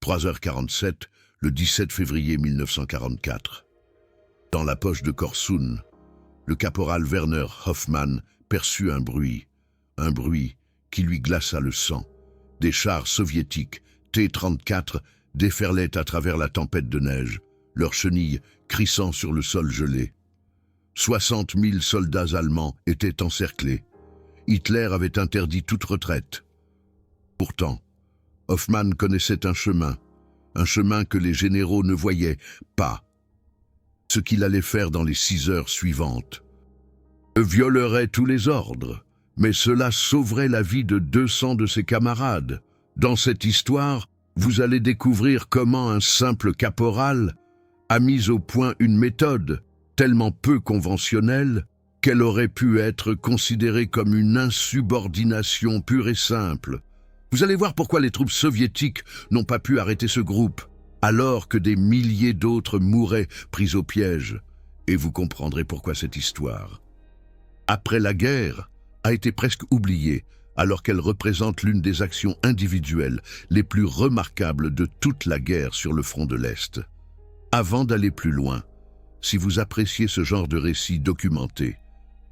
3h47, le 17 février 1944. Dans la poche de Korsun, le caporal Werner Hoffmann perçut un bruit qui lui glaça le sang. Des chars soviétiques T-34 déferlaient à travers la tempête de neige, leurs chenilles crissant sur le sol gelé. 60 000 soldats allemands étaient encerclés. Hitler avait interdit toute retraite. Pourtant, Hoffmann connaissait un chemin que les généraux ne voyaient pas. Ce qu'il allait faire dans les 6 heures suivantes. Il violerait tous les ordres, mais cela sauverait la vie de 200 de ses camarades. Dans cette histoire, vous allez découvrir comment un simple caporal a mis au point une méthode tellement peu conventionnelle qu'elle aurait pu être considérée comme une insubordination pure et simple. Vous allez voir pourquoi les troupes soviétiques n'ont pas pu arrêter ce groupe, alors que des milliers d'autres mouraient pris au piège. Et vous comprendrez pourquoi cette histoire, après la guerre, a été presque oubliée, alors qu'elle représente l'une des actions individuelles les plus remarquables de toute la guerre sur le front de l'Est. Avant d'aller plus loin, si vous appréciez ce genre de récit documenté,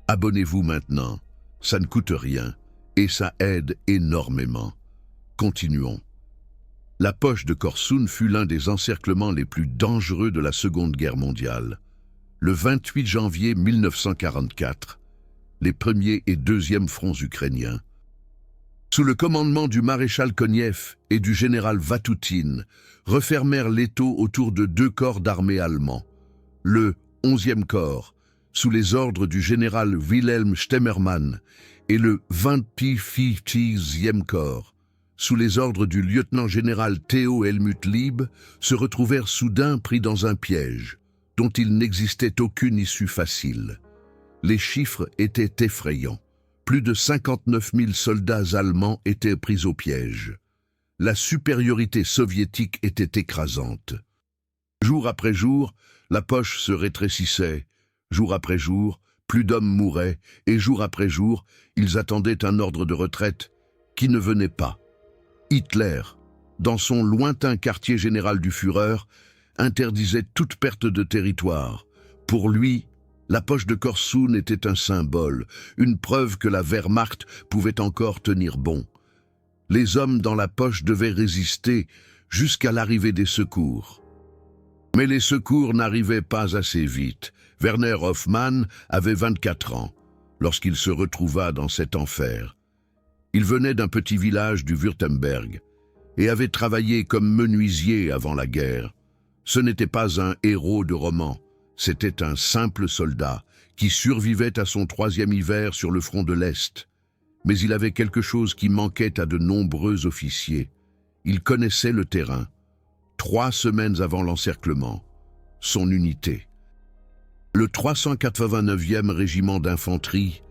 abonnez-vous maintenant, ça ne coûte rien et ça aide énormément. Continuons. La poche de Korsun fut l'un des encerclements les plus dangereux de la Seconde Guerre mondiale. Le 28 janvier 1944, les premiers et deuxièmes fronts ukrainiens, sous le commandement du maréchal Konev et du général Vatutin, refermèrent l'étau autour de 2 corps d'armée allemands. Le 11e corps, sous les ordres du général Wilhelm Stemmermann, et le 25e corps, sous les ordres du lieutenant-général Theo Helmut Lieb, se retrouvèrent soudain pris dans un piège, dont il n'existait aucune issue facile. Les chiffres étaient effrayants. Plus de 59 000 soldats allemands étaient pris au piège. La supériorité soviétique était écrasante. Jour après jour, la poche se rétrécissait. Jour après jour, plus d'hommes mouraient, et jour après jour, ils attendaient un ordre de retraite qui ne venait pas. Hitler, dans son lointain quartier général du Führer, interdisait toute perte de territoire. Pour lui, la poche de Korsun était un symbole, une preuve que la Wehrmacht pouvait encore tenir bon. Les hommes dans la poche devaient résister jusqu'à l'arrivée des secours. Mais les secours n'arrivaient pas assez vite. Werner Hoffmann avait 24 ans lorsqu'il se retrouva dans cet enfer. Il venait d'un petit village du Württemberg et avait travaillé comme menuisier avant la guerre. Ce n'était pas un héros de roman, c'était un simple soldat qui survivait à son 3e hiver sur le front de l'Est. Mais il avait quelque chose qui manquait à de nombreux officiers. Il connaissait le terrain. 3 semaines avant l'encerclement, son unité. Le 389e régiment d'infanterie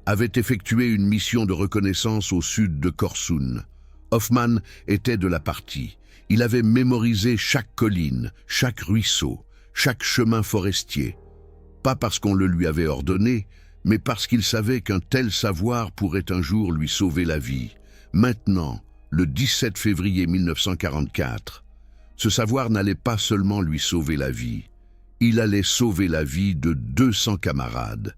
avait effectué une mission de reconnaissance au sud de Korsun. Hoffmann était de la partie. Il avait mémorisé chaque colline, chaque ruisseau, chaque chemin forestier. Pas parce qu'on le lui avait ordonné, mais parce qu'il savait qu'un tel savoir pourrait un jour lui sauver la vie. Maintenant, le 17 février 1944, ce savoir n'allait pas seulement lui sauver la vie, il allait sauver la vie de 200 camarades.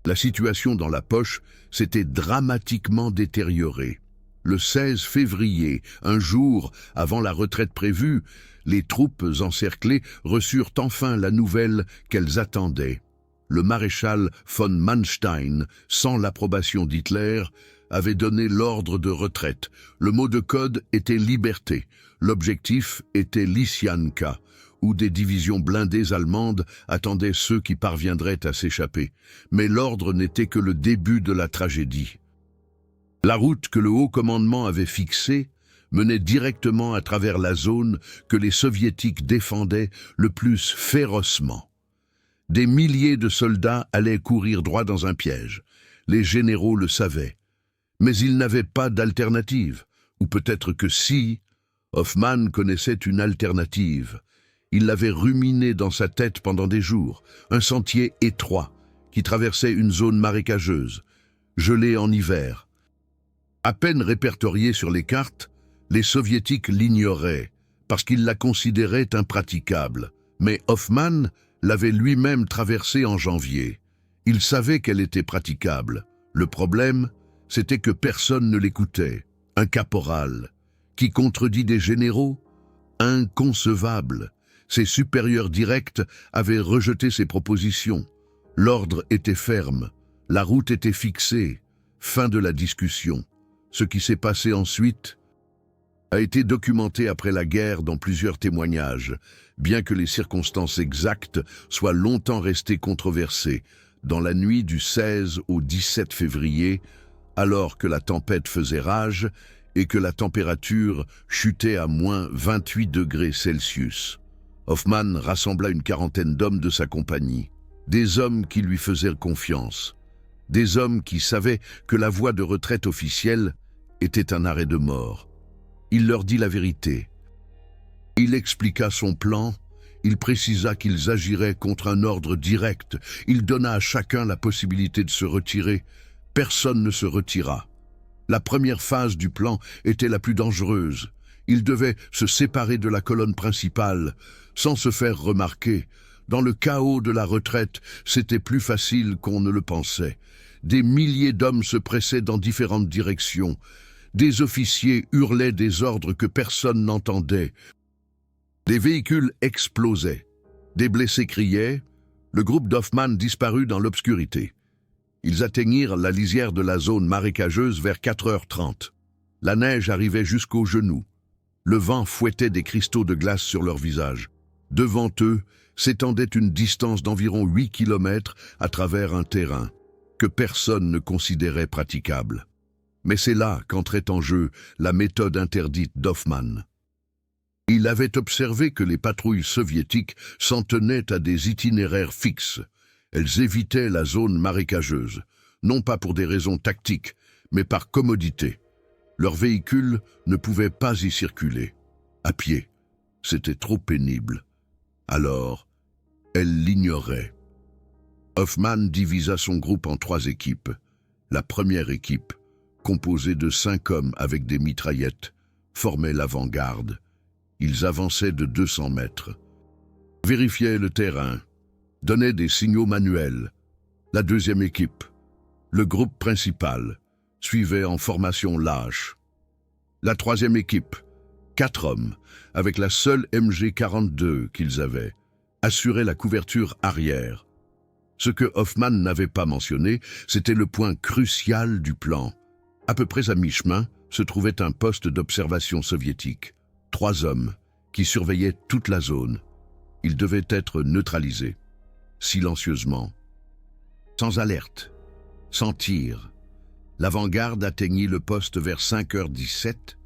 La situation dans la poche s'était dramatiquement détériorée. Le 16 février, un jour avant la retraite prévue, les troupes encerclées reçurent enfin la nouvelle qu'elles attendaient. Le maréchal von Manstein, sans l'approbation d'Hitler, avait donné l'ordre de retraite. Le mot de code était liberté. L'objectif était Lysianka, où des divisions blindées allemandes attendaient ceux qui parviendraient à s'échapper. Mais l'ordre n'était que le début de la tragédie. La route que le haut commandement avait fixée menait directement à travers la zone que les soviétiques défendaient le plus férocement. Des milliers de soldats allaient courir droit dans un piège. Les généraux le savaient. Mais ils n'avaient pas d'alternative. Ou peut-être que si, Hoffmann connaissait une alternative. Il l'avait ruminé dans sa tête pendant des jours. Un sentier étroit qui traversait une zone marécageuse, gelée en hiver. À peine répertorié sur les cartes, les soviétiques l'ignoraient, parce qu'il la considérait impraticable. Mais Hoffman l'avait lui-même traversée en janvier. Il savait qu'elle était praticable. Le problème, c'était que personne ne l'écoutait. Un caporal qui contredit des généraux? Inconcevable. Ses supérieurs directs avaient rejeté ses propositions. L'ordre était ferme. La route était fixée. Fin de la discussion. Ce qui s'est passé ensuite a été documenté après la guerre dans plusieurs témoignages, bien que les circonstances exactes soient longtemps restées controversées. Dans la nuit du 16 au 17 février, alors que la tempête faisait rage et que la température chutait à moins 28 degrés Celsius, Hoffman rassembla une quarantaine d'hommes de sa compagnie, des hommes qui lui faisaient confiance, des hommes qui savaient que la voie de retraite officielle était un arrêt de mort. Il leur dit la vérité. Il expliqua son plan, il précisa qu'ils agiraient contre un ordre direct, il donna à chacun la possibilité de se retirer. Personne ne se retira. La première phase du plan était la plus dangereuse. Ils devaient se séparer de la colonne principale, sans se faire remarquer. Dans le chaos de la retraite, c'était plus facile qu'on ne le pensait. Des milliers d'hommes se pressaient dans différentes directions. Des officiers hurlaient des ordres que personne n'entendait. Des véhicules explosaient. Des blessés criaient. Le groupe d'Hoffman disparut dans l'obscurité. Ils atteignirent la lisière de la zone marécageuse vers 4h30. La neige arrivait jusqu'aux genoux. Le vent fouettait des cristaux de glace sur leurs visages. Devant eux s'étendait une distance d'environ 8 km à travers un terrain que personne ne considérait praticable. Mais c'est là qu'entrait en jeu la méthode interdite d'Hoffman. Il avait observé que les patrouilles soviétiques s'en tenaient à des itinéraires fixes. Elles évitaient la zone marécageuse, non pas pour des raisons tactiques, mais par commodité. Leurs véhicules ne pouvaient pas y circuler. À pied, c'était trop pénible. Alors, elles l'ignoraient. Hoffman divisa son groupe en 3 équipes. La première équipe, composée de 5 hommes avec des mitraillettes, formait l'avant-garde. Ils avançaient de 200 mètres, vérifiaient le terrain, donnaient des signaux manuels. La deuxième équipe, le groupe principal, suivait en formation lâche. La troisième équipe, 4 hommes, avec la seule MG-42 qu'ils avaient, assurait la couverture arrière. Ce que Hoffman n'avait pas mentionné, c'était le point crucial du plan. À peu près à mi-chemin se trouvait un poste d'observation soviétique. 3 hommes qui surveillaient toute la zone. Ils devaient être neutralisés, silencieusement, sans alerte, sans tir. L'avant-garde atteignit le poste vers 5h17.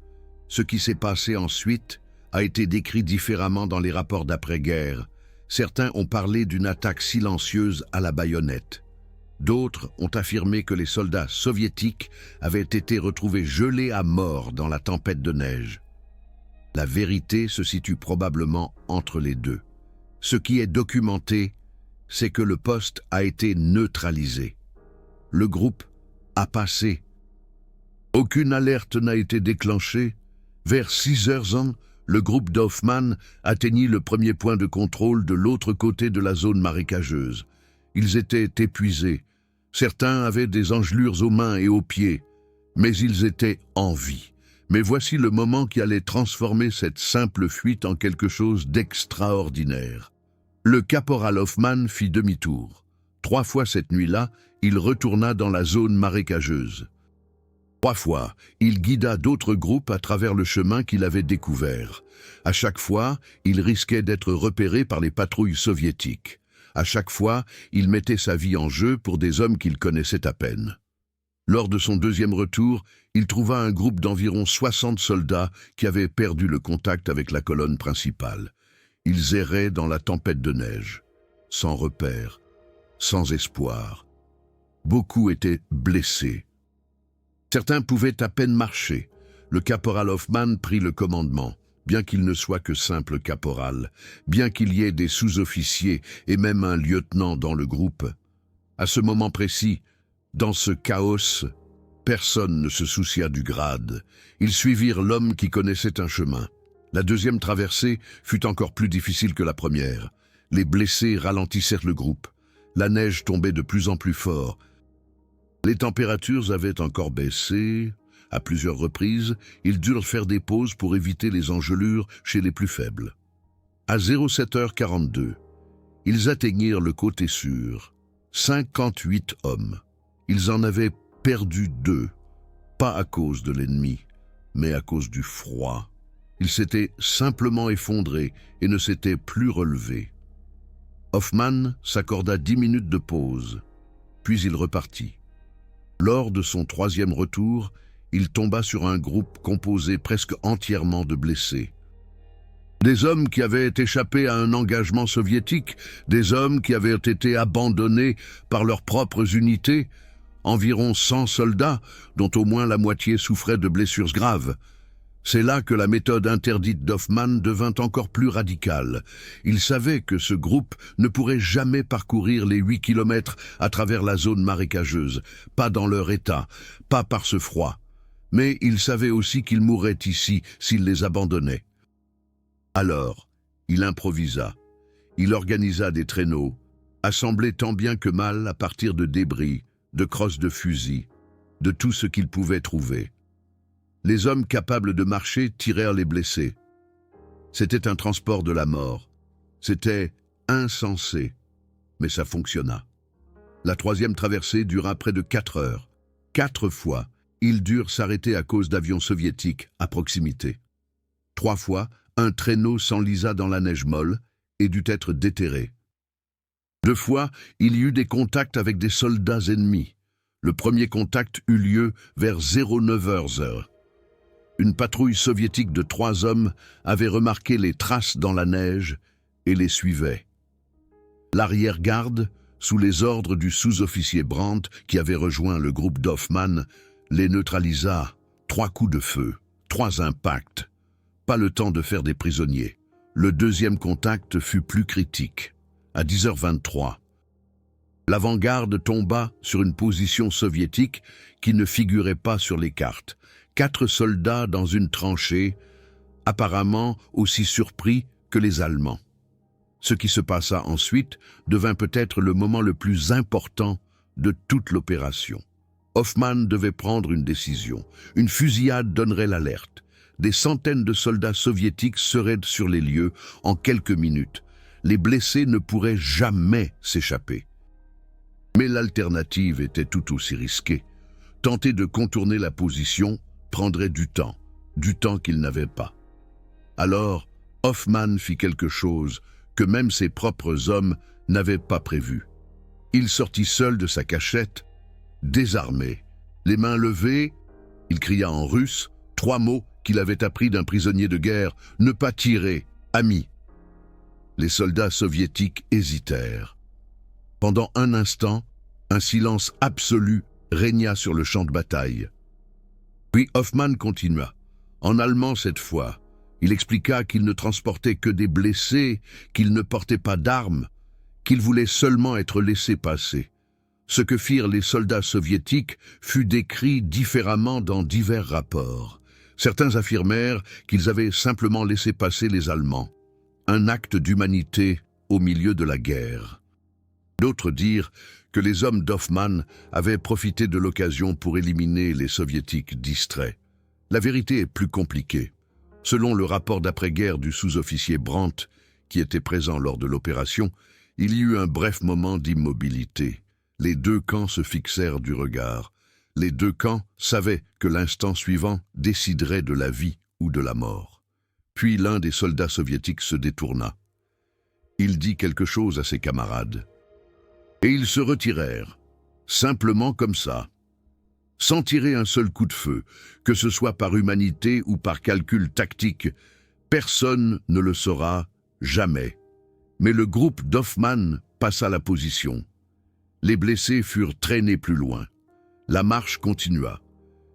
Ce qui s'est passé ensuite a été décrit différemment dans les rapports d'après-guerre. Certains ont parlé d'une attaque silencieuse à la baïonnette. D'autres ont affirmé que les soldats soviétiques avaient été retrouvés gelés à mort dans la tempête de neige. La vérité se situe probablement entre les deux. Ce qui est documenté, c'est que le poste a été neutralisé. Le groupe a passé. Aucune alerte n'a été déclenchée. Vers 6h, le groupe d'Hoffman atteignit le premier point de contrôle de l'autre côté de la zone marécageuse. Ils étaient épuisés. Certains avaient des engelures aux mains et aux pieds, mais ils étaient en vie. Mais voici le moment qui allait transformer cette simple fuite en quelque chose d'extraordinaire. Le caporal Hoffman fit demi-tour. 3 fois cette nuit-là, il retourna dans la zone marécageuse. 3 fois, il guida d'autres groupes à travers le chemin qu'il avait découvert. À chaque fois, il risquait d'être repéré par les patrouilles soviétiques. À chaque fois, il mettait sa vie en jeu pour des hommes qu'il connaissait à peine. Lors de son deuxième retour, il trouva un groupe d'environ 60 soldats qui avaient perdu le contact avec la colonne principale. Ils erraient dans la tempête de neige, sans repère, sans espoir. Beaucoup étaient blessés. Certains pouvaient à peine marcher. Le caporal Hoffman prit le commandement, bien qu'il ne soit que simple caporal, bien qu'il y ait des sous-officiers et même un lieutenant dans le groupe. À ce moment précis, dans ce chaos, personne ne se soucia du grade. Ils suivirent l'homme qui connaissait un chemin. La deuxième traversée fut encore plus difficile que la première. Les blessés ralentissèrent le groupe. La neige tombait de plus en plus fort. Les températures avaient encore baissé. À plusieurs reprises, ils durent faire des pauses pour éviter les engelures chez les plus faibles. À 07h42, ils atteignirent le côté sûr. 58 hommes. Ils en avaient perdu 2, pas à cause de l'ennemi, mais à cause du froid. Ils s'étaient simplement effondrés et ne s'étaient plus relevés. Hoffmann s'accorda 10 minutes de pause, puis il repartit. Lors de son 3e retour, il tomba sur un groupe composé presque entièrement de blessés. Des hommes qui avaient échappé à un engagement soviétique, des hommes qui avaient été abandonnés par leurs propres unités, environ 100 soldats, dont au moins la moitié souffraient de blessures graves. C'est là que la méthode interdite d'Hoffmann devint encore plus radicale. Il savait que ce groupe ne pourrait jamais parcourir les 8 kilomètres à travers la zone marécageuse, pas dans leur état, pas par ce froid. Mais il savait aussi qu'ils mourraient ici s'ils les abandonnaient. Alors, il improvisa. Il organisa des traîneaux, assemblés tant bien que mal à partir de débris, de crosses de fusils, de tout ce qu'il pouvait trouver. Les hommes capables de marcher tirèrent les blessés. C'était un transport de la mort. C'était insensé, mais ça fonctionna. La 3e traversée dura près de 4 heures. 4 fois, ils durent s'arrêter à cause d'avions soviétiques à proximité. 3 fois, un traîneau s'enlisa dans la neige molle et dut être déterré. 2 fois, il y eut des contacts avec des soldats ennemis. Le premier contact eut lieu vers 09h. Une patrouille soviétique de 3 hommes avait remarqué les traces dans la neige et les suivait. L'arrière-garde, sous les ordres du sous-officier Brandt, qui avait rejoint le groupe d'Hoffmann, les neutralisa. 3 coups de feu, 3 impacts. Pas le temps de faire des prisonniers. Le 2e contact fut plus critique. À 10h23, l'avant-garde tomba sur une position soviétique qui ne figurait pas sur les cartes. 4 soldats dans une tranchée, apparemment aussi surpris que les Allemands. Ce qui se passa ensuite devint peut-être le moment le plus important de toute l'opération. Hoffmann devait prendre une décision. Une fusillade donnerait l'alerte. Des centaines de soldats soviétiques seraient sur les lieux en quelques minutes. Les blessés ne pourraient jamais s'échapper. Mais l'alternative était tout aussi risquée. Tenter de contourner la position prendrait du temps qu'il n'avait pas. Alors, Hoffmann fit quelque chose que même ses propres hommes n'avaient pas prévu. Il sortit seul de sa cachette, désarmé. Les mains levées, il cria en russe 3 mots qu'il avait appris d'un prisonnier de guerre, « Ne pas tirer, ami ». Les soldats soviétiques hésitèrent. Pendant un instant, un silence absolu régna sur le champ de bataille. Puis Hoffmann continua, en allemand cette fois. Il expliqua qu'il ne transportait que des blessés, qu'il ne portait pas d'armes, qu'il voulait seulement être laissé passer. Ce que firent les soldats soviétiques fut décrit différemment dans divers rapports. Certains affirmèrent qu'ils avaient simplement laissé passer les Allemands. Un acte d'humanité au milieu de la guerre. D'autres dirent que les hommes d'Hoffmann avaient profité de l'occasion pour éliminer les soviétiques distraits. La vérité est plus compliquée. Selon le rapport d'après-guerre du sous-officier Brandt, qui était présent lors de l'opération, il y eut un bref moment d'immobilité. Les 2 camps se fixèrent du regard. Les 2 camps savaient que l'instant suivant déciderait de la vie ou de la mort. Puis l'un des soldats soviétiques se détourna. Il dit quelque chose à ses camarades. Et ils se retirèrent, simplement comme ça, sans tirer un seul coup de feu, que ce soit par humanité ou par calcul tactique. Personne ne le saura jamais. Mais le groupe d'Hoffmann passa la position. Les blessés furent traînés plus loin. La marche continua.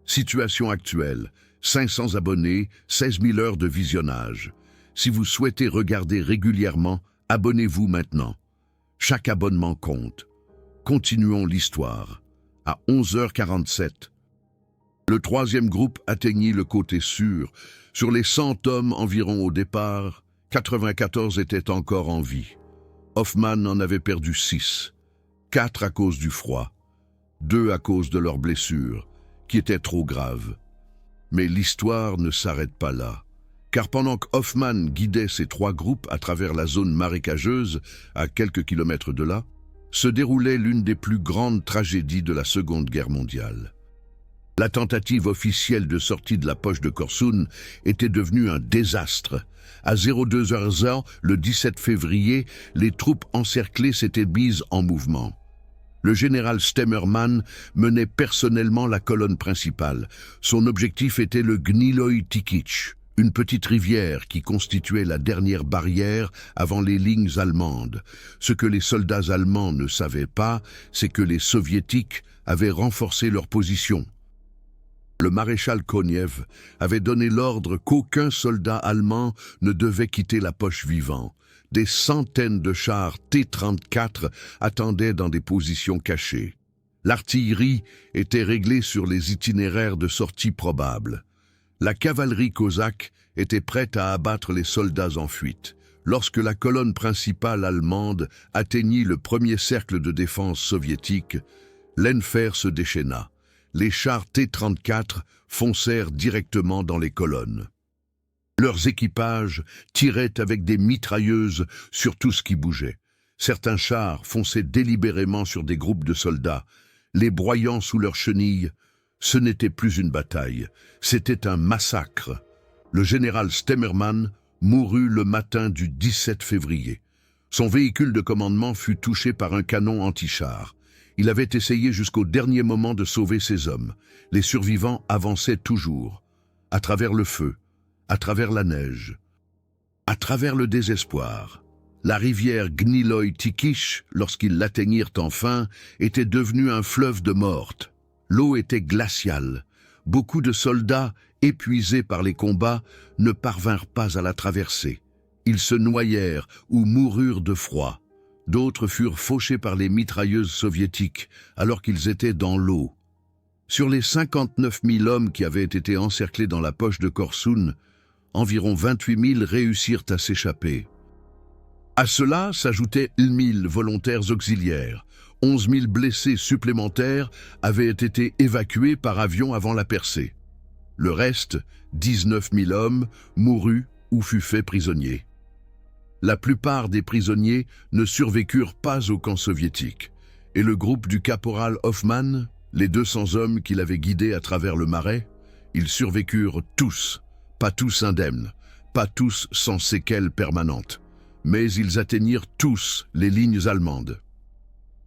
Situation actuelle, 500 abonnés, 16 000 heures de visionnage. Si vous souhaitez regarder régulièrement, abonnez-vous maintenant. Chaque abonnement compte. Continuons l'histoire. À 11h47, Le troisième groupe atteignit le côté sûr. Sur les 100 hommes environ au départ, 94 étaient encore en vie. Hoffman en avait perdu 6, 4 à cause du froid, 2 à cause de leurs blessures, qui étaient trop graves. Mais l'histoire ne s'arrête pas là, car pendant que Hoffman guidait ces 3 groupes à travers la zone marécageuse, à quelques kilomètres de là, se déroulait l'une des plus grandes tragédies de la Seconde Guerre mondiale. La tentative officielle de sortie de la poche de Korsun était devenue un désastre. À 02h, le 17 février, les troupes encerclées s'étaient mises en mouvement. Le général Stemmermann menait personnellement la colonne principale. Son objectif était le Gniloi Tikic, une petite rivière qui constituait la dernière barrière avant les lignes allemandes. Ce que les soldats allemands ne savaient pas, c'est que les soviétiques avaient renforcé leur position. Le maréchal Konev avait donné l'ordre qu'aucun soldat allemand ne devait quitter la poche vivant. Des centaines de chars T-34 attendaient dans des positions cachées. L'artillerie était réglée sur les itinéraires de sortie probables. La cavalerie cosaque était prête à abattre les soldats en fuite. Lorsque la colonne principale allemande atteignit le premier cercle de défense soviétique, l'Enfer se déchaîna. Les chars T-34 foncèrent directement dans les colonnes. Leurs équipages tiraient avec des mitrailleuses sur tout ce qui bougeait. Certains chars fonçaient délibérément sur des groupes de soldats, les broyant sous leurs chenilles. Ce n'était plus une bataille, c'était un massacre. Le général Stemmermann mourut le matin du 17 février. Son véhicule de commandement fut touché par un canon anti-char. Il avait essayé jusqu'au dernier moment de sauver ses hommes. Les survivants avançaient toujours, à travers le feu, à travers la neige, à travers le désespoir. La rivière Gniloi Tikic, lorsqu'ils l'atteignirent enfin, était devenue un fleuve de morte. L'eau était glaciale. Beaucoup de soldats, épuisés par les combats, ne parvinrent pas à la traverser. Ils se noyèrent ou moururent de froid. D'autres furent fauchés par les mitrailleuses soviétiques alors qu'ils étaient dans l'eau. Sur les 59 000 hommes qui avaient été encerclés dans la poche de Korsun, environ 28 000 réussirent à s'échapper. À cela s'ajoutaient 1 000 volontaires auxiliaires. 11 000 blessés supplémentaires avaient été évacués par avion avant la percée. Le reste, 19 000 hommes, mourut ou fut fait prisonniers. La plupart des prisonniers ne survécurent pas au camp soviétique, et le groupe du caporal Hoffman, les 200 hommes qu'il avait guidés à travers le marais, ils survécurent tous, pas tous indemnes, pas tous sans séquelles permanentes, mais ils atteignirent tous les lignes allemandes.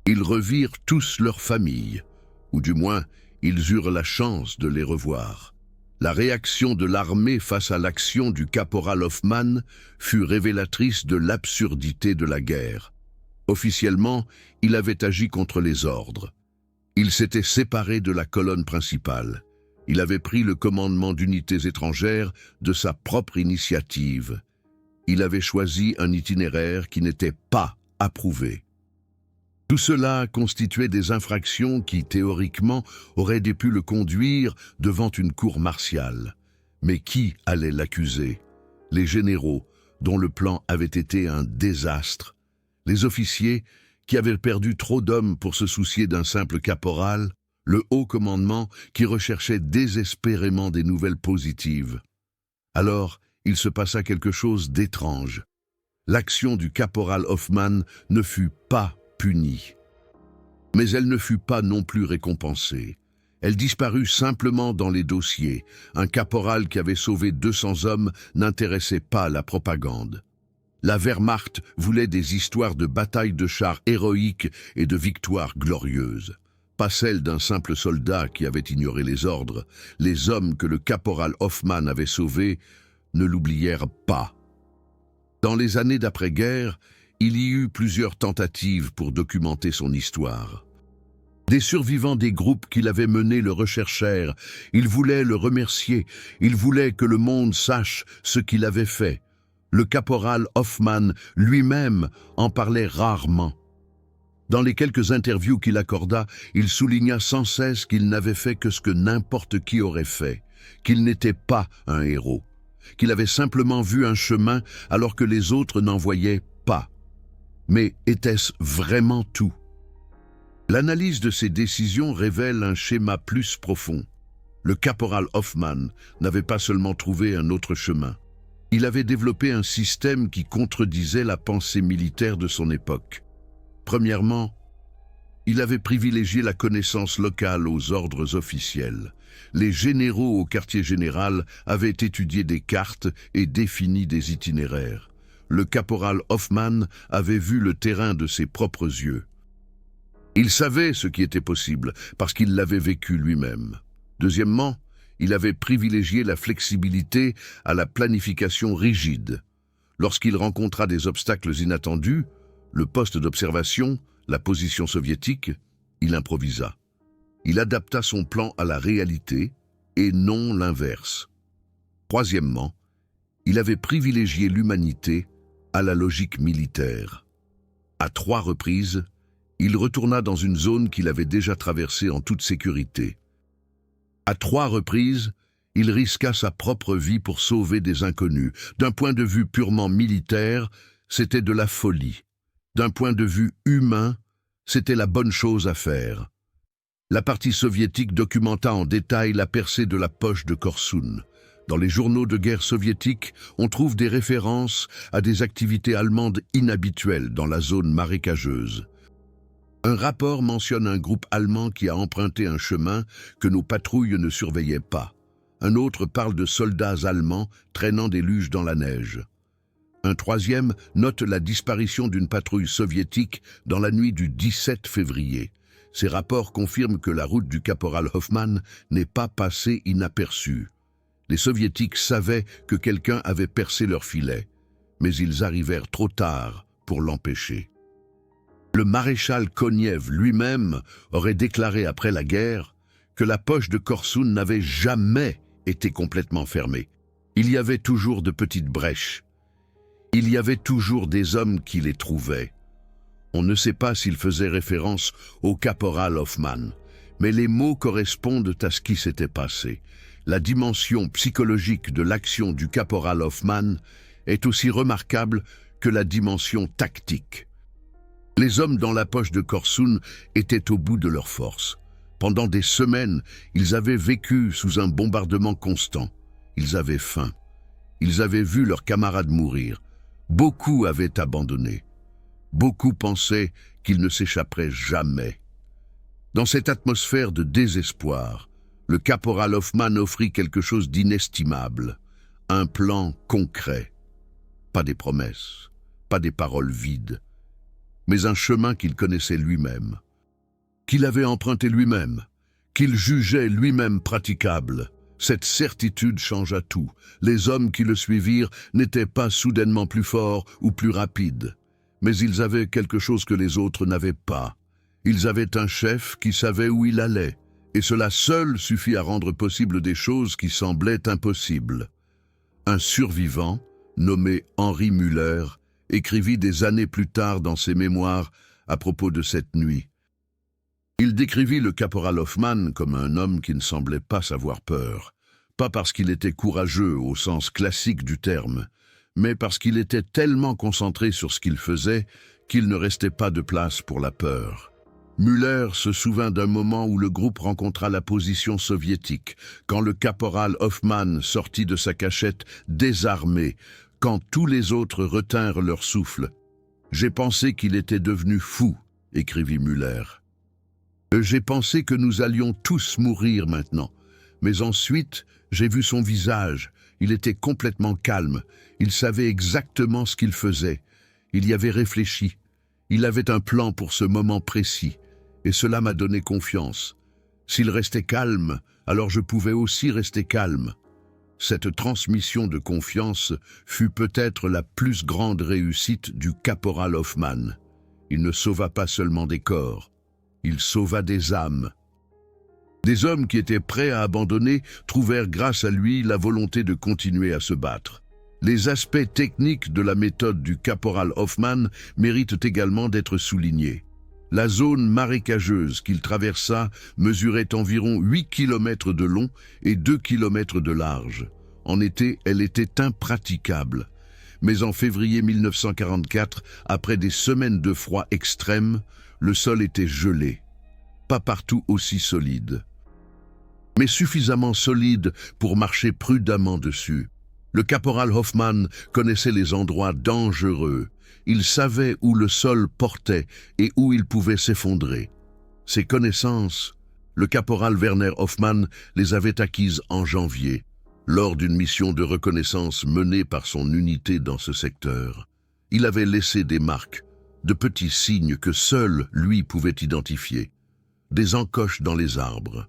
Ils revirent tous leurs familles, ou du moins, ils eurent la chance de les revoir. La réaction de l'armée face à l'action du caporal Hoffman fut révélatrice de l'absurdité de la guerre. Officiellement, il avait agi contre les ordres. Il s'était séparé de la colonne principale. Il avait pris le commandement d'unités étrangères de sa propre initiative. Il avait choisi un itinéraire qui n'était pas approuvé. Tout cela constituait des infractions qui, théoriquement, auraient pu le conduire devant une cour martiale. Mais qui allait l'accuser? Les généraux, dont le plan avait été un désastre. Les officiers, qui avaient perdu trop d'hommes pour se soucier d'un simple caporal. Le haut commandement, qui recherchait désespérément des nouvelles positives. Alors, il se passa quelque chose d'étrange. L'action du caporal Hoffman ne fut pas punie. Mais elle ne fut pas non plus récompensée. Elle disparut simplement dans les dossiers. Un caporal qui avait sauvé 200 hommes n'intéressait pas la propagande. La Wehrmacht voulait des histoires de batailles de chars héroïques et de victoires glorieuses. Pas celle d'un simple soldat qui avait ignoré les ordres. Les hommes que le caporal Hoffman avait sauvés ne l'oublièrent pas. Dans les années d'après-guerre, il y eut plusieurs tentatives pour documenter son histoire. Des survivants des groupes qu'il avait menés le recherchèrent. Ils voulaient le remercier. Ils voulaient que le monde sache ce qu'il avait fait. Le caporal Hoffman lui-même en parlait rarement. Dans les quelques interviews qu'il accorda, il souligna sans cesse qu'il n'avait fait que ce que n'importe qui aurait fait, qu'il n'était pas un héros, qu'il avait simplement vu un chemin alors que les autres n'en voyaient pas. Mais était-ce vraiment tout? L'analyse de ses décisions révèle un schéma plus profond. Le caporal Hoffmann n'avait pas seulement trouvé un autre chemin. Il avait développé un système qui contredisait la pensée militaire de son époque. Premièrement, il avait privilégié la connaissance locale aux ordres officiels. Les généraux au quartier général avaient étudié des cartes et défini des itinéraires. Le caporal Hoffmann avait vu le terrain de ses propres yeux. Il savait ce qui était possible parce qu'il l'avait vécu lui-même. Deuxièmement, il avait privilégié la flexibilité à la planification rigide. Lorsqu'il rencontra des obstacles inattendus, le poste d'observation, la position soviétique, il improvisa. Il adapta son plan à la réalité et non l'inverse. Troisièmement, il avait privilégié l'humanité à la logique militaire. À 3 reprises, il retourna dans une zone qu'il avait déjà traversée en toute sécurité. À 3 reprises, il risqua sa propre vie pour sauver des inconnus. D'un point de vue purement militaire, c'était de la folie. D'un point de vue humain, c'était la bonne chose à faire. La partie soviétique documenta en détail la percée de la poche de Korsun. Dans les journaux de guerre soviétiques, on trouve des références à des activités allemandes inhabituelles dans la zone marécageuse. Un rapport mentionne un groupe allemand qui a emprunté un chemin que nos patrouilles ne surveillaient pas. Un autre parle de soldats allemands traînant des luges dans la neige. Un troisième note la disparition d'une patrouille soviétique dans la nuit du 17 février. Ces rapports confirment que la route du caporal Hoffmann n'est pas passée inaperçue. Les soviétiques savaient que quelqu'un avait percé leur filet, mais ils arrivèrent trop tard pour l'empêcher. Le maréchal Koniev lui-même aurait déclaré après la guerre que la poche de Korsun n'avait jamais été complètement fermée. Il y avait toujours de petites brèches. Il y avait toujours des hommes qui les trouvaient. On ne sait pas s'il faisait référence au caporal Hoffmann, mais les mots correspondent à ce qui s'était passé. La dimension psychologique de l'action du caporal Hoffmann est aussi remarquable que la dimension tactique. Les hommes dans la poche de Korsun étaient au bout de leur force. Pendant des semaines, ils avaient vécu sous un bombardement constant. Ils avaient faim. Ils avaient vu leurs camarades mourir. Beaucoup avaient abandonné. Beaucoup pensaient qu'ils ne s'échapperaient jamais. Dans cette atmosphère de désespoir, le caporal Hoffmann offrit quelque chose d'inestimable, un plan concret. Pas des promesses, pas des paroles vides, mais un chemin qu'il connaissait lui-même, qu'il avait emprunté lui-même, qu'il jugeait lui-même praticable. Cette certitude changea tout. Les hommes qui le suivirent n'étaient pas soudainement plus forts ou plus rapides, mais ils avaient quelque chose que les autres n'avaient pas. Ils avaient un chef qui savait où il allait, et cela seul suffit à rendre possible des choses qui semblaient impossibles. Un survivant, nommé Henri Müller, écrivit des années plus tard dans ses mémoires à propos de cette nuit. Il décrivit le caporal Hoffmann comme un homme qui ne semblait pas savoir peur, pas parce qu'il était courageux au sens classique du terme, mais parce qu'il était tellement concentré sur ce qu'il faisait qu'il ne restait pas de place pour la peur. Müller se souvint d'un moment où le groupe rencontra la position soviétique, quand le caporal Hoffmann sortit de sa cachette désarmé, quand tous les autres retinrent leur souffle. « J'ai pensé qu'il était devenu fou », écrivit Müller. « J'ai pensé que nous allions tous mourir maintenant. Mais ensuite, j'ai vu son visage. Il était complètement calme. Il savait exactement ce qu'il faisait. Il y avait réfléchi. Il avait un plan pour ce moment précis. Et cela m'a donné confiance. S'il restait calme, alors je pouvais aussi rester calme. » Cette transmission de confiance fut peut-être la plus grande réussite du caporal Hoffmann. Il ne sauva pas seulement des corps. Il sauva des âmes. Des hommes qui étaient prêts à abandonner trouvèrent grâce à lui la volonté de continuer à se battre. Les aspects techniques de la méthode du caporal Hoffmann méritent également d'être soulignés. La zone marécageuse qu'il traversa mesurait environ 8 km de long et 2 km de large. En été, elle était impraticable. Mais en février 1944, après des semaines de froid extrême, le sol était gelé. Pas partout aussi solide, mais suffisamment solide pour marcher prudemment dessus. Le caporal Hoffmann connaissait les endroits dangereux. Il savait où le sol portait et où il pouvait s'effondrer. Ces connaissances, le caporal Werner Hoffmann les avait acquises en janvier, lors d'une mission de reconnaissance menée par son unité dans ce secteur. Il avait laissé des marques, de petits signes que seul lui pouvait identifier. Des encoches dans les arbres.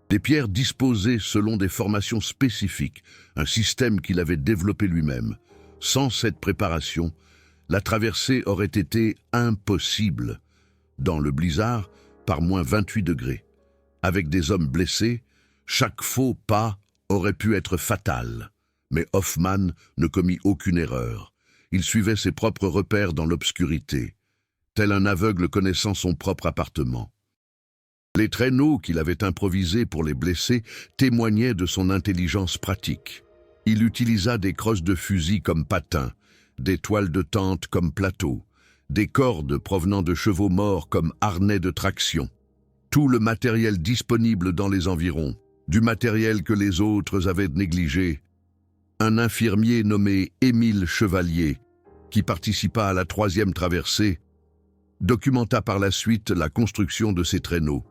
Des pierres disposées selon des formations spécifiques, un système qu'il avait développé lui-même. Sans cette préparation, la traversée aurait été impossible. Dans le blizzard, par moins 28 degrés. Avec des hommes blessés, chaque faux pas aurait pu être fatal. Mais Hoffmann ne commit aucune erreur. Il suivait ses propres repères dans l'obscurité, tel un aveugle connaissant son propre appartement. Les traîneaux qu'il avait improvisés pour les blessés témoignaient de son intelligence pratique. Il utilisa des crosses de fusil comme patins, des toiles de tente comme plateaux, des cordes provenant de chevaux morts comme harnais de traction. Tout le matériel disponible dans les environs, du matériel que les autres avaient négligé. Un infirmier nommé Émile Chevalier, qui participa à la 3e traversée, documenta par la suite la construction de ces traîneaux.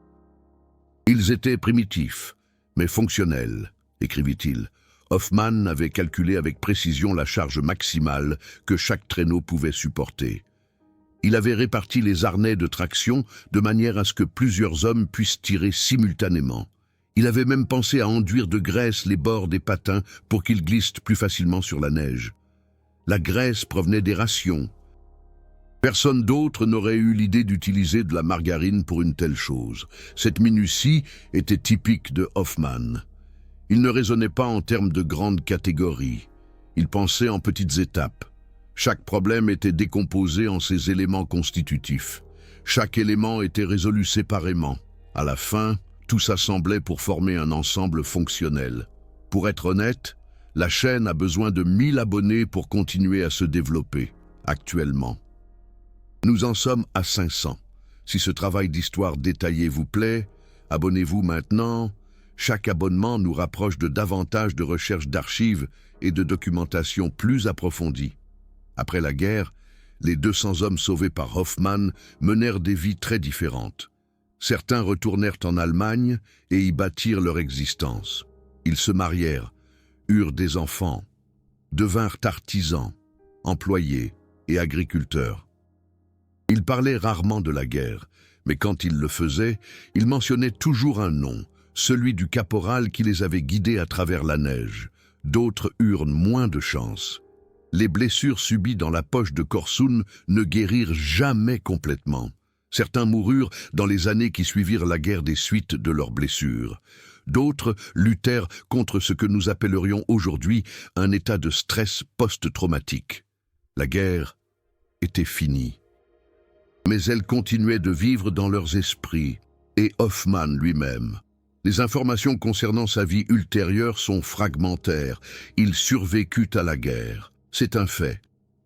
Ils étaient primitifs, mais fonctionnels, écrivit-il. Hoffmann avait calculé avec précision la charge maximale que chaque traîneau pouvait supporter. Il avait réparti les harnais de traction de manière à ce que plusieurs hommes puissent tirer simultanément. Il avait même pensé à enduire de graisse les bords des patins pour qu'ils glissent plus facilement sur la neige. La graisse provenait des rations. Personne d'autre n'aurait eu l'idée d'utiliser de la margarine pour une telle chose. Cette minutie était typique de Hoffmann. Il ne raisonnait pas en termes de grandes catégories. Il pensait en petites étapes. Chaque problème était décomposé en ses éléments constitutifs. Chaque élément était résolu séparément. À la fin, tout s'assemblait pour former un ensemble fonctionnel. Pour être honnête, la chaîne a besoin de 1000 abonnés pour continuer à se développer, actuellement. Nous en sommes à 500. Si ce travail d'histoire détaillé vous plaît, abonnez-vous maintenant. Chaque abonnement nous rapproche de davantage de recherches d'archives et de documentation plus approfondies. Après la guerre, les 200 hommes sauvés par Hoffmann menèrent des vies très différentes. Certains retournèrent en Allemagne et y bâtirent leur existence. Ils se marièrent, eurent des enfants, devinrent artisans, employés et agriculteurs. Ils parlaient rarement de la guerre, mais quand ils le faisaient, ils mentionnaient toujours un nom, celui du caporal qui les avait guidés à travers la neige. D'autres eurent moins de chance. Les blessures subies dans la poche de Korsun ne guérirent jamais complètement. Certains moururent dans les années qui suivirent la guerre des suites de leurs blessures. D'autres luttèrent contre ce que nous appellerions aujourd'hui un état de stress post-traumatique. La guerre était finie. Mais elle continuait de vivre dans leurs esprits, et Hoffmann lui-même. Les informations concernant sa vie ultérieure sont fragmentaires. Il survécut à la guerre. C'est un fait.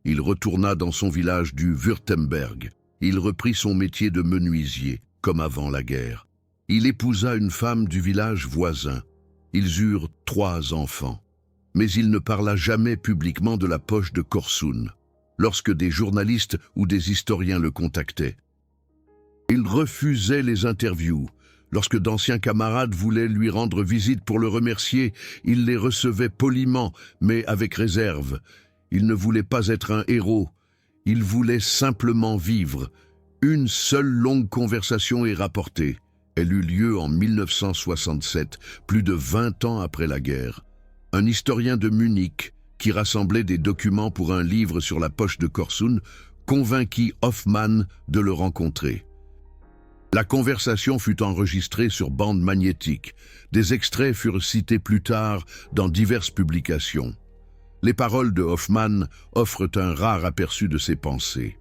Il retourna dans son village du Württemberg. Il reprit son métier de menuisier, comme avant la guerre. Il épousa une femme du village voisin. Ils eurent 3 enfants. Mais il ne parla jamais publiquement de la poche de Korsun, lorsque des journalistes ou des historiens le contactaient. Il refusait les interviews. Lorsque d'anciens camarades voulaient lui rendre visite pour le remercier, il les recevait poliment, mais avec réserve. Il ne voulait pas être un héros. Il voulait simplement vivre. Une seule longue conversation est rapportée. Elle eut lieu en 1967, plus de 20 ans après la guerre. Un historien de Munich, qui rassemblait des documents pour un livre sur la poche de Korsun, convainquit Hoffmann de le rencontrer. La conversation fut enregistrée sur bande magnétique. Des extraits furent cités plus tard dans diverses publications. Les paroles de Hoffmann offrent un rare aperçu de ses pensées.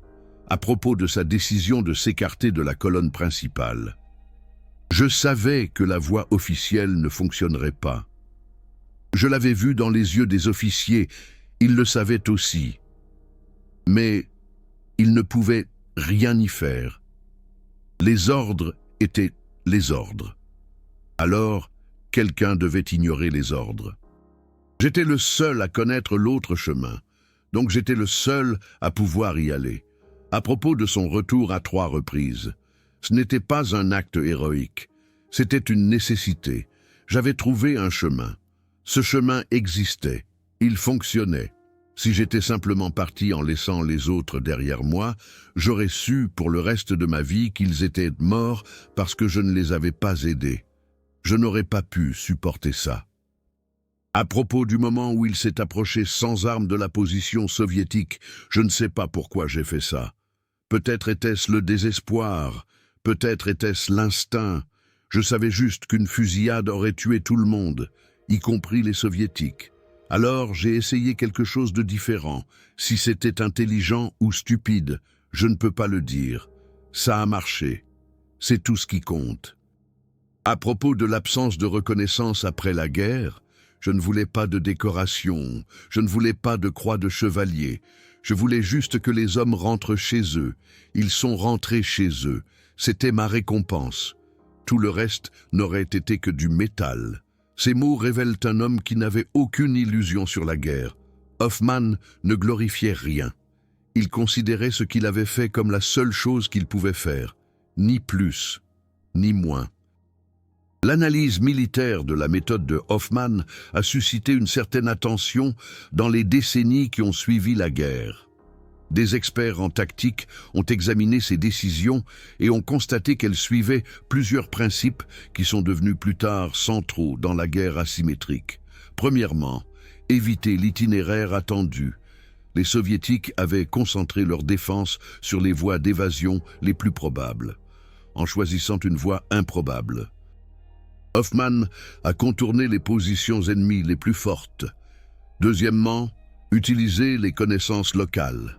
à propos de sa décision de s'écarter de la colonne principale. Je savais que la voie officielle ne fonctionnerait pas. Je l'avais vu dans les yeux des officiers, ils le savaient aussi. Mais ils ne pouvaient rien y faire. Les ordres étaient les ordres. Alors, quelqu'un devait ignorer les ordres. J'étais le seul à connaître l'autre chemin, donc j'étais le seul à pouvoir y aller. À propos de son retour à 3 reprises, ce n'était pas un acte héroïque, c'était une nécessité. J'avais trouvé un chemin. Ce chemin existait, il fonctionnait. Si j'étais simplement parti en laissant les autres derrière moi, j'aurais su pour le reste de ma vie qu'ils étaient morts parce que je ne les avais pas aidés. Je n'aurais pas pu supporter ça. À propos du moment où il s'est approché sans armes de la position soviétique, je ne sais pas pourquoi j'ai fait ça. Peut-être était-ce le désespoir, peut-être était-ce l'instinct. Je savais juste qu'une fusillade aurait tué tout le monde, y compris les soviétiques. Alors j'ai essayé quelque chose de différent. Si c'était intelligent ou stupide, je ne peux pas le dire. Ça a marché. C'est tout ce qui compte. À propos de l'absence de reconnaissance après la guerre, je ne voulais pas de décoration, je ne voulais pas de croix de chevalier. Je voulais juste que les hommes rentrent chez eux. Ils sont rentrés chez eux. C'était ma récompense. Tout le reste n'aurait été que du métal. Ces mots révèlent un homme qui n'avait aucune illusion sur la guerre. Hoffman ne glorifiait rien. Il considérait ce qu'il avait fait comme la seule chose qu'il pouvait faire, ni plus, ni moins. L'analyse militaire de la méthode de Hoffman a suscité une certaine attention dans les décennies qui ont suivi la guerre. Des experts en tactique ont examiné ces décisions et ont constaté qu'elles suivaient plusieurs principes qui sont devenus plus tard centraux dans la guerre asymétrique. Premièrement, éviter l'itinéraire attendu. Les soviétiques avaient concentré leur défense sur les voies d'évasion les plus probables, en choisissant une voie improbable. Hoffman a contourné les positions ennemies les plus fortes. Deuxièmement, utiliser les connaissances locales.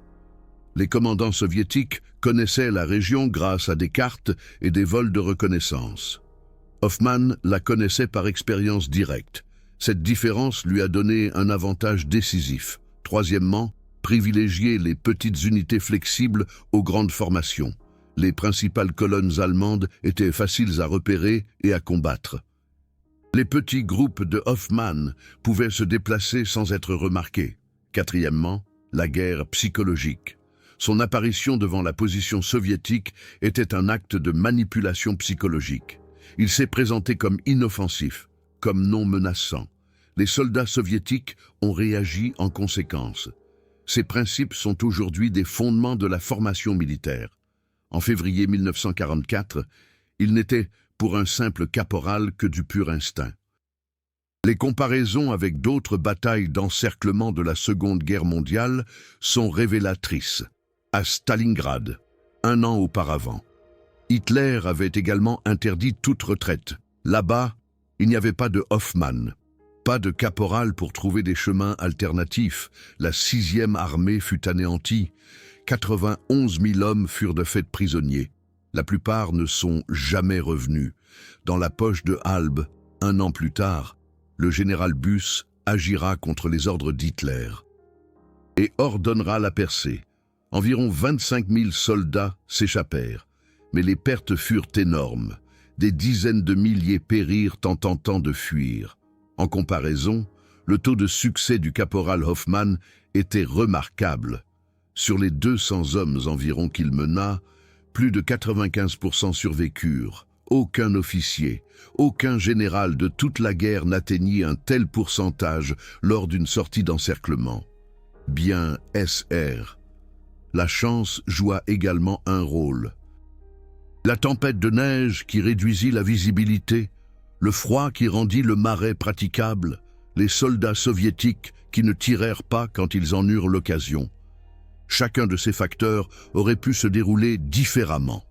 Les commandants soviétiques connaissaient la région grâce à des cartes et des vols de reconnaissance. Hoffman la connaissait par expérience directe. Cette différence lui a donné un avantage décisif. Troisièmement, privilégier les petites unités flexibles aux grandes formations. Les principales colonnes allemandes étaient faciles à repérer et à combattre. Les petits groupes de Hoffman pouvaient se déplacer sans être remarqués. Quatrièmement, la guerre psychologique. Son apparition devant la position soviétique était un acte de manipulation psychologique. Il s'est présenté comme inoffensif, comme non menaçant. Les soldats soviétiques ont réagi en conséquence. Ces principes sont aujourd'hui des fondements de la formation militaire. En février 1944, il n'était pour un simple caporal que du pur instinct. Les comparaisons avec d'autres batailles d'encerclement de la Seconde Guerre mondiale sont révélatrices. À Stalingrad, 1 an auparavant, Hitler avait également interdit toute retraite. Là-bas, il n'y avait pas de Hoffman, pas de caporal pour trouver des chemins alternatifs. La 6e armée fut anéantie. 91 000 hommes furent de fait prisonniers. La plupart ne sont jamais revenus. Dans la poche de Halbe, 1 an plus tard, le général Buss agira contre les ordres d'Hitler et ordonnera la percée. Environ 25 000 soldats s'échappèrent, mais les pertes furent énormes. Des dizaines de milliers périrent en tentant de fuir. En comparaison, le taux de succès du caporal Hoffman était remarquable. Sur les 200 hommes environ qu'il mena, plus de 95% survécurent. Aucun officier, aucun général de toute la guerre n'atteignit un tel pourcentage lors d'une sortie d'encerclement. Bien SR. La chance joua également un rôle. La tempête de neige qui réduisit la visibilité, le froid qui rendit le marais praticable, les soldats soviétiques qui ne tirèrent pas quand ils en eurent l'occasion. Chacun de ces facteurs aurait pu se dérouler différemment.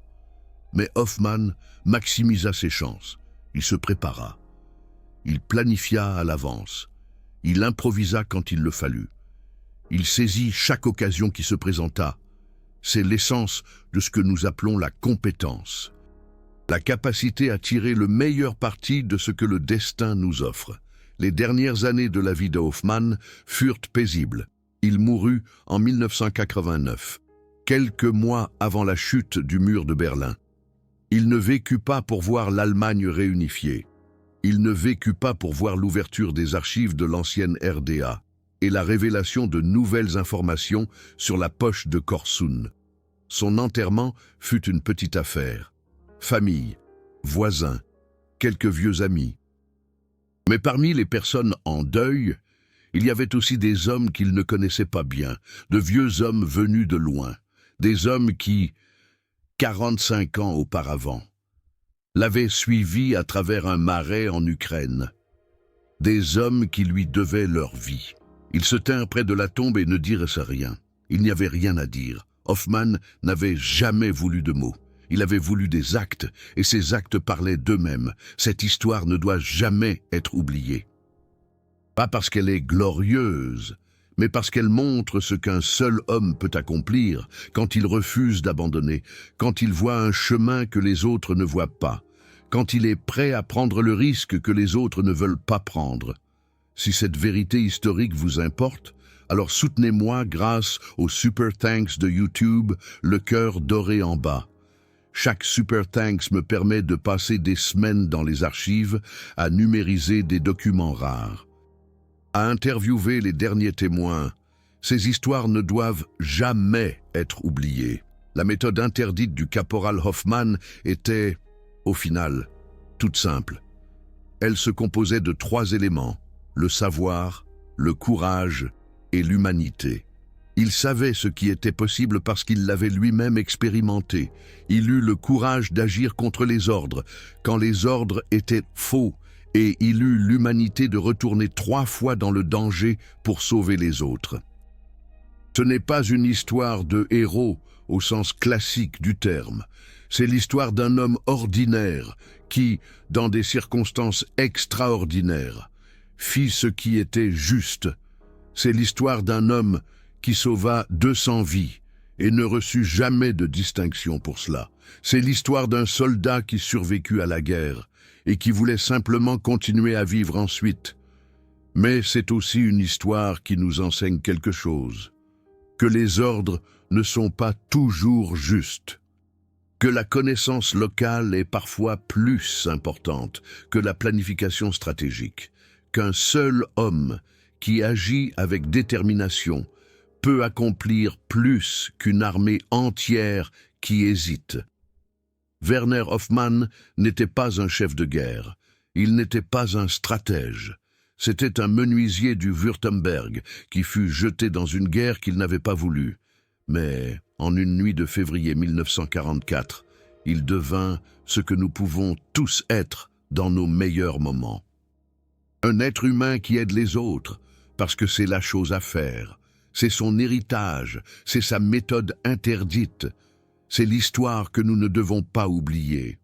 Mais Hoffman maximisa ses chances. Il se prépara. Il planifia à l'avance. Il improvisa quand il le fallut. Il saisit chaque occasion qui se présenta. C'est l'essence de ce que nous appelons la compétence. La capacité à tirer le meilleur parti de ce que le destin nous offre. Les dernières années de la vie de Hoffmann furent paisibles. Il mourut en 1989, quelques mois avant la chute du mur de Berlin. Il ne vécut pas pour voir l'Allemagne réunifiée. Il ne vécut pas pour voir l'ouverture des archives de l'ancienne RDA et la révélation de nouvelles informations sur la poche de Korsun. Son enterrement fut une petite affaire. Famille, voisins, quelques vieux amis. Mais parmi les personnes en deuil, il y avait aussi des hommes qu'il ne connaissait pas bien, de vieux hommes venus de loin, des hommes qui, 45 ans auparavant, l'avaient suivi à travers un marais en Ukraine. Des hommes qui lui devaient leur vie. Ils se tinrent près de la tombe et ne dirent rien. Il n'y avait rien à dire. Hoffmann n'avait jamais voulu de mots. Il avait voulu des actes, et ces actes parlaient d'eux-mêmes. Cette histoire ne doit jamais être oubliée. Pas parce qu'elle est glorieuse, mais parce qu'elle montre ce qu'un seul homme peut accomplir quand il refuse d'abandonner, quand il voit un chemin que les autres ne voient pas, quand il est prêt à prendre le risque que les autres ne veulent pas prendre. Si cette vérité historique vous importe, alors soutenez-moi grâce au Super Thanks de YouTube, le cœur doré en bas. Chaque Super Thanks me permet de passer des semaines dans les archives à numériser des documents rares, à interviewer les derniers témoins. Ces histoires ne doivent jamais être oubliées. La méthode interdite du caporal Hoffmann était, au final, toute simple. Elle se composait de 3 éléments, le savoir, le courage et l'humanité. Il savait ce qui était possible parce qu'il l'avait lui-même expérimenté. Il eut le courage d'agir contre les ordres, quand les ordres étaient faux, et il eut l'humanité de retourner 3 fois dans le danger pour sauver les autres. Ce n'est pas une histoire de héros au sens classique du terme. C'est l'histoire d'un homme ordinaire qui, dans des circonstances extraordinaires, fit ce qui était juste. C'est l'histoire d'un homme qui sauva 200 vies et ne reçut jamais de distinction pour cela. C'est l'histoire d'un soldat qui survécut à la guerre et qui voulait simplement continuer à vivre ensuite. Mais c'est aussi une histoire qui nous enseigne quelque chose, que les ordres ne sont pas toujours justes, que la connaissance locale est parfois plus importante que la planification stratégique, qu'un seul homme qui agit avec détermination peut accomplir plus qu'une armée entière qui hésite. Werner Hoffmann n'était pas un chef de guerre, il n'était pas un stratège. C'était un menuisier du Württemberg qui fut jeté dans une guerre qu'il n'avait pas voulu. Mais en une nuit de février 1944, il devint ce que nous pouvons tous être dans nos meilleurs moments. Un être humain qui aide les autres, parce que c'est la chose à faire. C'est son héritage, c'est sa méthode interdite. C'est l'histoire que nous ne devons pas oublier.